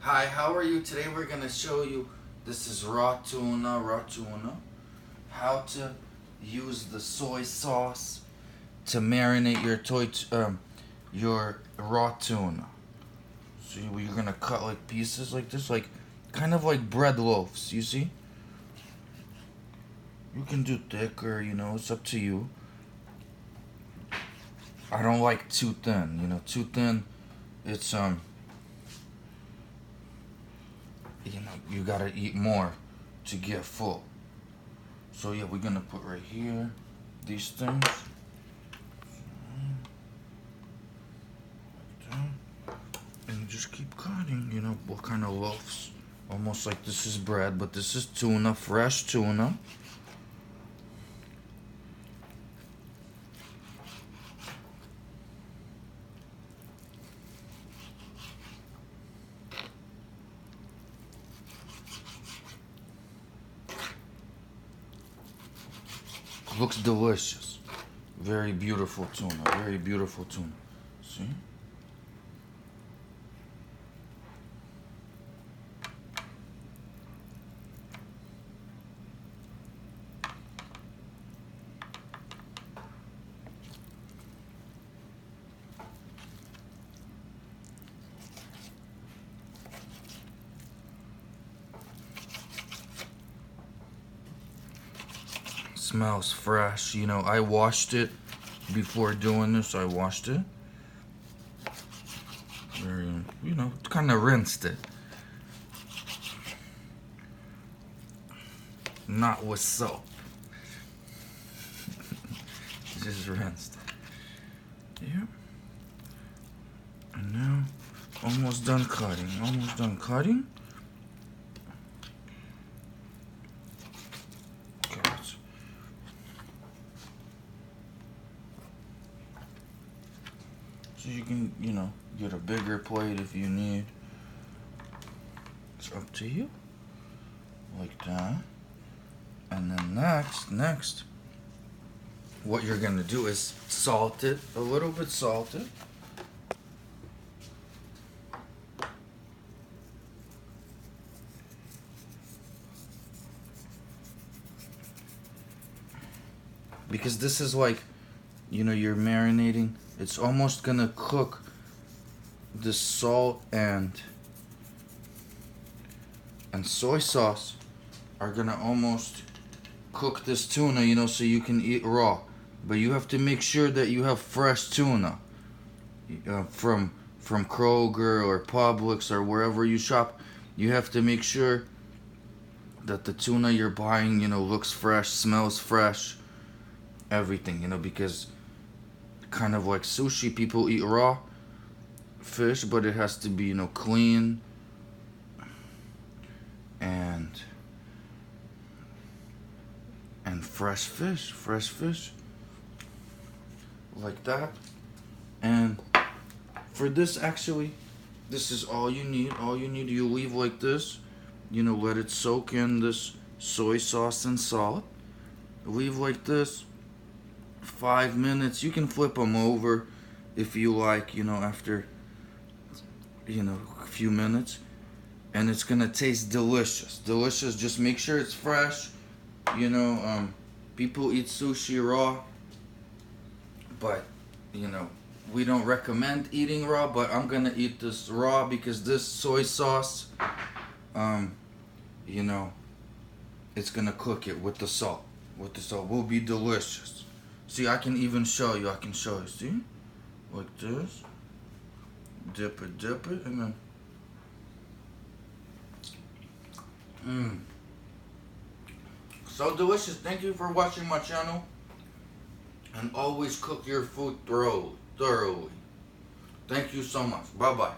Hi, how are you? Today we're gonna show you, this is raw tuna, how to use the soy sauce to marinate your raw tuna. So you're gonna cut like pieces like this, like kind of like bread loaves, you see? You can do thicker, it's up to you. I don't like too thin, too thin, it's you gotta eat more to get full. So yeah, we're gonna put right here these things. And you just keep cutting, what kind of loaves. Almost like this is bread, but this is tuna, fresh tuna. Looks delicious. Very beautiful tuna. Very beautiful tuna. See? Smells fresh. I washed it before doing this. I washed it. Very, kind of rinsed it. Not with soap. Just rinsed it. Yeah. And now, almost done cutting. Almost done cutting. So you can, get a bigger plate if you need. It's up to you. Like that. And then next, what you're gonna do is salt it, a little bit salted. Because this is like, you're marinating. It's almost gonna cook. The salt and soy sauce are gonna almost cook this tuna, so you can eat raw. But you have to make sure that you have fresh tuna from Kroger or Publix or wherever you shop. You have to make sure that the tuna you're buying, looks fresh, smells fresh, everything, because kind of like sushi, people eat raw fish, but it has to be, clean and fresh fish like that. And for this, actually, this is all you need. You leave like this, let it soak in this soy sauce and salt. Leave like this 5 minutes. You can flip them over if you like, after a few minutes, and it's gonna taste delicious. Just make sure it's fresh. People eat sushi raw, but we don't recommend eating raw. But I'm gonna eat this raw because this soy sauce, it's gonna cook it with the salt. Will be delicious. See, I can even show you. See, like this. Dip it, and then so delicious. Thank you for watching my channel, and always cook your food thoroughly. Thank you so much. Bye bye.